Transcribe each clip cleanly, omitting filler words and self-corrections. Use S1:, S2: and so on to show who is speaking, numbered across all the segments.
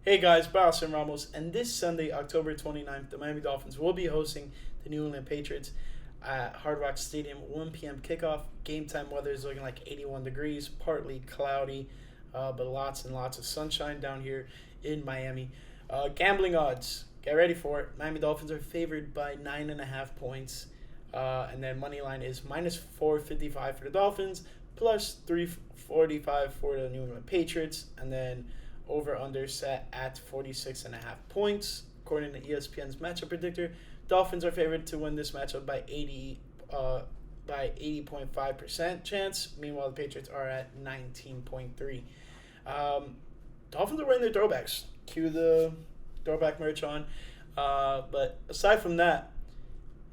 S1: Hey guys, Barros and Ramos, and this Sunday, October 29th, the Miami Dolphins will be hosting the New England Patriots at Hard Rock Stadium, 1 p.m. kickoff. Game time weather is looking like 81 degrees, partly cloudy, but lots and lots of sunshine down here in Miami. Gambling odds, get ready for it. Miami Dolphins are favored by 9.5 points, and then money line is minus 455 for the Dolphins, plus 345 for the New England Patriots, and then over under set at 46.5 points. According to ESPN's matchup predictor, Dolphins are favored to win this matchup by 80.5% chance. Meanwhile, the Patriots are at 19.3. Dolphins are wearing their throwbacks. Cue the throwback merch on. But aside from that,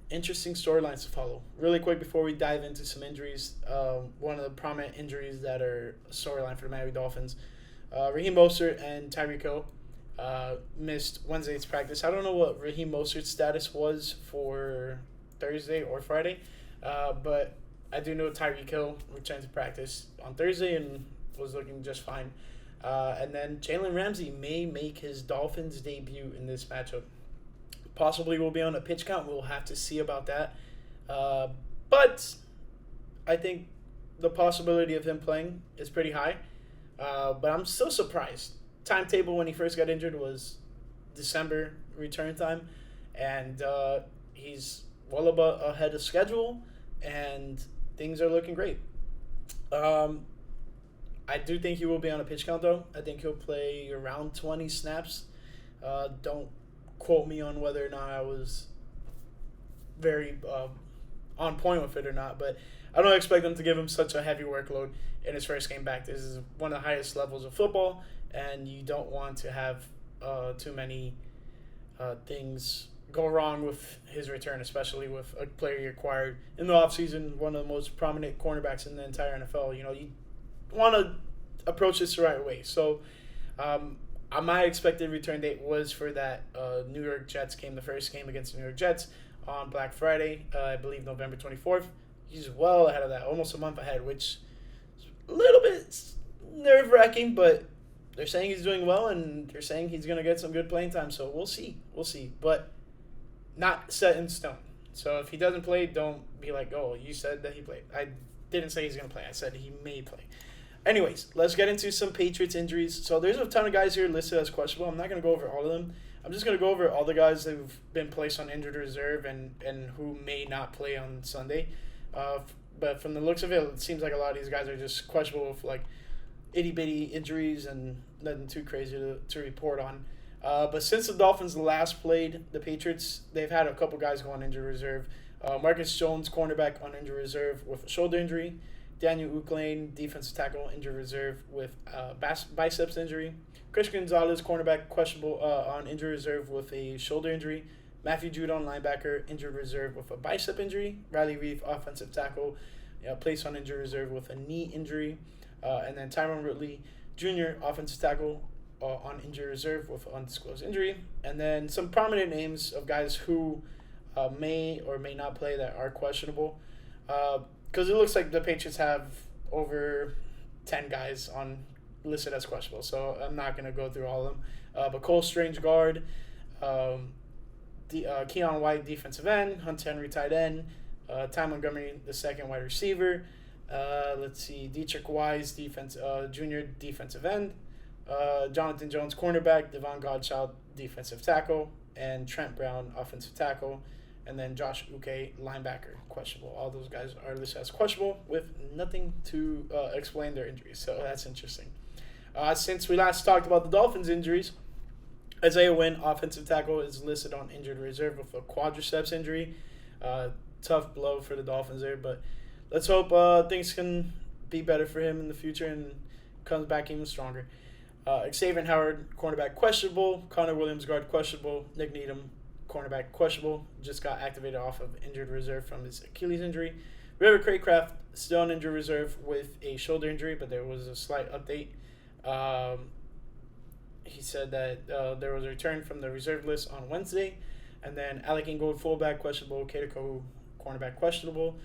S1: interesting storylines to follow. Really quick before we dive into some injuries, one of the prominent injuries that are a storyline for the Miami Dolphins. Raheem Mostert and Tyreek Hill missed Wednesday's practice. I don't know what Raheem Mostert's status was for Thursday or Friday, but I do know Tyreek Hill returned to practice on Thursday and was looking just fine. And then Jalen Ramsey may make his Dolphins debut in this matchup. Possibly will be on a pitch count. We'll have to see about that. But I think the possibility of him playing is pretty high. But I'm still surprised. Timetable when he first got injured was December return time, and he's well ahead of schedule, and things are looking great. I do think he will be on a pitch count, though. I think he'll play around 20 snaps. Don't quote me on whether or not I was very on point with it or not, but I don't expect them to give him such a heavy workload in his first game back. This is one of the highest levels of football, and you don't want to have too many things go wrong with his return, especially with a player you acquired in the offseason, one of the most prominent cornerbacks in the entire NFL. You want to approach this the right way. So my expected return date was for that New York Jets game, the first game against the New York Jets on Black Friday, I believe November 24th. He's well ahead of that, almost a month ahead, which is a little bit nerve-wracking, but they're saying he's doing well, and they're saying he's going to get some good playing time, so we'll see. But not set in stone. So if he doesn't play, don't be like, oh, you said that he played. I didn't say he's going to play. I said he may play. Anyways, let's get into some Patriots injuries. So there's a ton of guys here listed as questionable. I'm not going to go over all of them. I'm just going to go over all the guys who've been placed on injured reserve and who may not play on Sunday. But from the looks of it, it seems like a lot of these guys are just questionable with like itty-bitty injuries and nothing too crazy to report on. But since the Dolphins last played the Patriots, they've had a couple guys go on injured reserve. Marcus Jones, cornerback, on injured reserve with a shoulder injury. Daniel Uclane, defensive tackle, injured reserve with biceps injury. Chris Gonzalez, cornerback, questionable on injured reserve with a shoulder injury. Matthew Judon, linebacker, injured reserve with a bicep injury. Riley Reef, offensive tackle, placed on injured reserve with a knee injury. And then Tyron Ridley Jr., offensive tackle, on injured reserve with an undisclosed injury. And then some prominent names of guys who may or may not play that are questionable. Because it looks like the Patriots have over 10 guys listed as questionable. So I'm not going to go through all of them. But Cole Strange, guard. Keon White, defensive end. Hunter Henry, tight end. Ty Montgomery, the second wide receiver. Let's see. Dietrich Wise, junior defensive end. Jonathan Jones, cornerback. Devon Godchild, defensive tackle. And Trent Brown, offensive tackle. And then Josh Uke, linebacker, questionable. All those guys are listed as questionable with nothing to explain their injuries. So that's interesting. Since we last talked about the Dolphins' injuries, Isaiah Wynn, offensive tackle, is listed on injured reserve with a quadriceps injury. Tough blow for the Dolphins there, but let's hope things can be better for him in the future and comes back even stronger. Xavier Howard, cornerback, questionable. Connor Williams, guard, questionable. Nick Needham, cornerback, questionable. Just got activated off of injured reserve from his Achilles injury. River Craycraft, still on injured reserve with a shoulder injury, but there was a slight update. He said that there was a return from the reserve list on Wednesday. And then Alec Ingold, fullback, questionable. Kader Kohu, cornerback, questionable.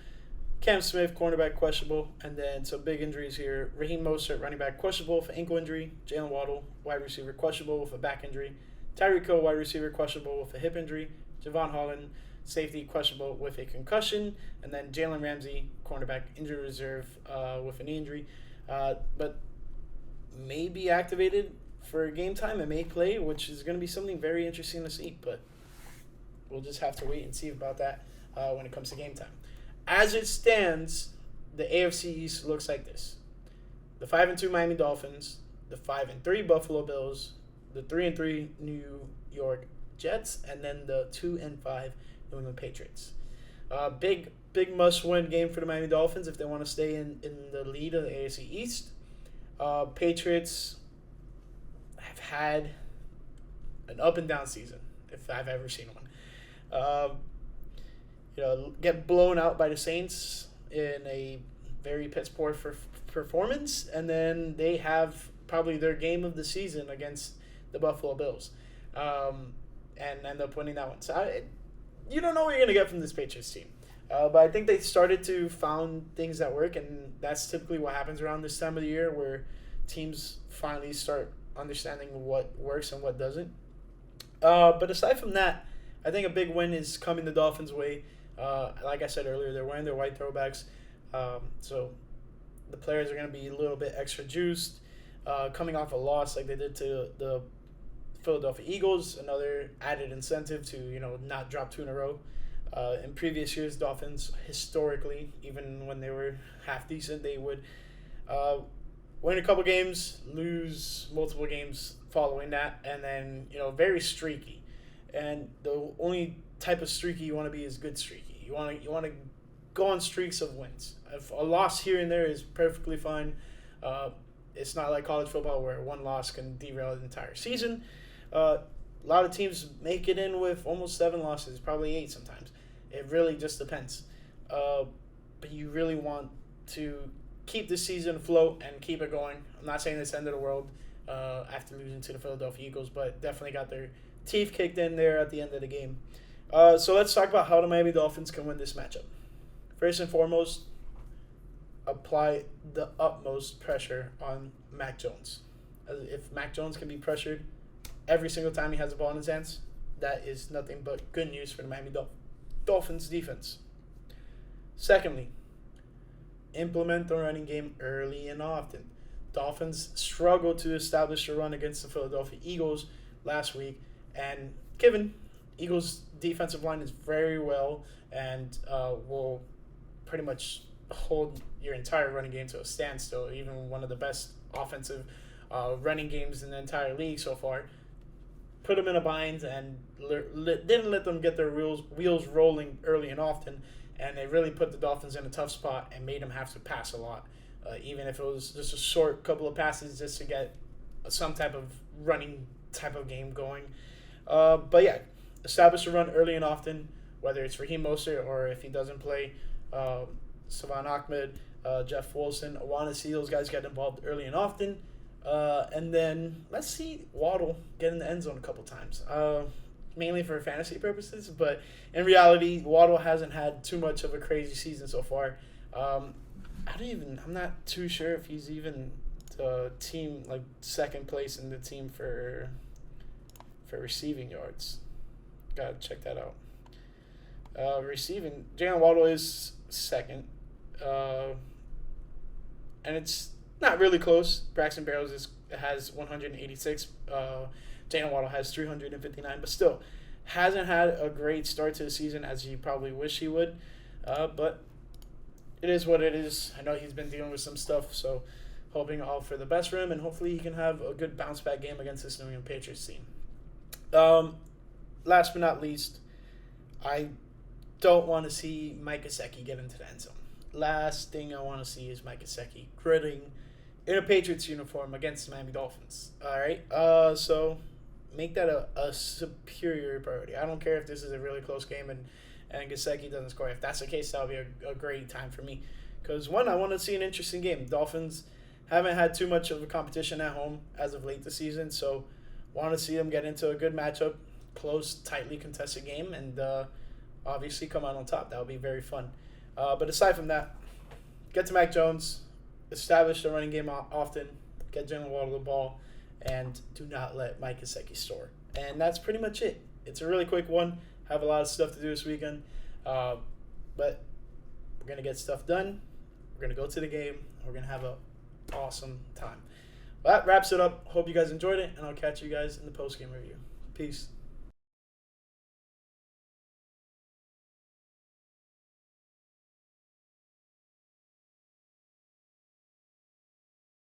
S1: Cam Smith, cornerback, questionable. And then some big injuries here. Raheem Mostert, running back, questionable with an ankle injury. Jalen Waddle, wide receiver, questionable with a back injury. Tyreek Hill, wide receiver, questionable with a hip injury. Javon Holland, safety, questionable with a concussion. And then Jalen Ramsey, cornerback, injury reserve with a knee injury. But may be activated for game time and may play, which is going to be something very interesting to see. But we'll just have to wait and see about that when it comes to game time. As it stands, the AFC East looks like this: the 5-2 Miami Dolphins, the 5-3 Buffalo Bills, the 3-3 New York Jets, and then the 2-5 New England Patriots. Big must-win game for the Miami Dolphins if they want to stay in the lead of the AFC East. Patriots have had an up and down season, if I've ever seen one. Get blown out by the Saints in a very piss poor performance, and then they have probably their game of the season against the Buffalo Bills, and end up winning that one. So you don't know what you're going to get from this Patriots team. But I think they started to found things that work, and that's typically what happens around this time of the year, where teams finally start understanding what works and what doesn't. But aside from that, I think a big win is coming the Dolphins' way. Like I said earlier, they're wearing their white throwbacks, so the players are going to be a little bit extra juiced. Coming off a loss like they did to the Philadelphia Eagles, another added incentive to not drop two in a row. In previous years, Dolphins historically, even when they were half decent, they would win a couple games, lose multiple games following that, and then very streaky. And the only type of streaky you want to be is good streaky. You want to go on streaks of wins. If a loss here and there is perfectly fine. It's not like college football where one loss can derail the entire season. A lot of teams make it in with almost 7 losses, probably 8 sometimes. It really just depends. But you really want to keep the season afloat and keep it going. I'm not saying it's the end of the world after losing to the Philadelphia Eagles, but definitely got their teeth kicked in there at the end of the game. So let's talk about how the Miami Dolphins can win this matchup. First and foremost, apply the utmost pressure on Mac Jones. If Mac Jones can be pressured every single time he has the ball in his hands, that is nothing but good news for the Miami Dolphins defense. Secondly, implement the running game early and often. Dolphins struggled to establish a run against the Philadelphia Eagles last week, and given Eagles' defensive line is very well and will pretty much hold your entire running game to a standstill, even one of the best offensive running games in the entire league so far. Put them in a bind and didn't let them get their wheels rolling early and often, and it really put the Dolphins in a tough spot and made them have to pass a lot, even if it was just a short couple of passes just to get some type of running type of game going. But yeah, establish a run early and often, whether it's Raheem Mostert or if he doesn't play, Savon Ahmed, Jeff Wilson. I want to see those guys get involved early and often. And then let's see Waddle get in the end zone a couple times, mainly for fantasy purposes. But in reality, Waddle hasn't had too much of a crazy season so far. I'm not too sure if he's even the team, like second place in the team for receiving yards. Gotta check that out. Receiving, Jalen Waddle is second. And it's not really close. Braxton Berrios has 186. Jalen Waddle has 359, but still hasn't had a great start to the season as he probably wish he would. But it is what it is. I know he's been dealing with some stuff, so hoping all for the best for him, and hopefully he can have a good bounce back game against this New England Patriots team. Last but not least, I don't want to see Mike Gesicki get into the end zone. Last thing I want to see is Mike Gesicki gritting in a Patriots uniform against the Miami Dolphins. All right? So make that a superior priority. I don't care if this is a really close game and Gesicki doesn't score. If that's the case, that'll be a great time for me. Because, one, I want to see an interesting game. Dolphins haven't had too much of a competition at home as of late this season, so want to see them get into a good matchup, close, tightly contested game, and obviously come out on top. That would be very fun. But aside from that, get to Mac Jones, establish the running game often, get Jalen Waddle the ball, and do not let Mike Gesicki score. And that's pretty much it. It's a really quick one. Have a lot of stuff to do this weekend. But we're going to get stuff done. We're going to go to the game. We're going to have an awesome time. Well, that wraps it up. Hope you guys enjoyed it, and I'll catch you guys in the post-game review. Peace.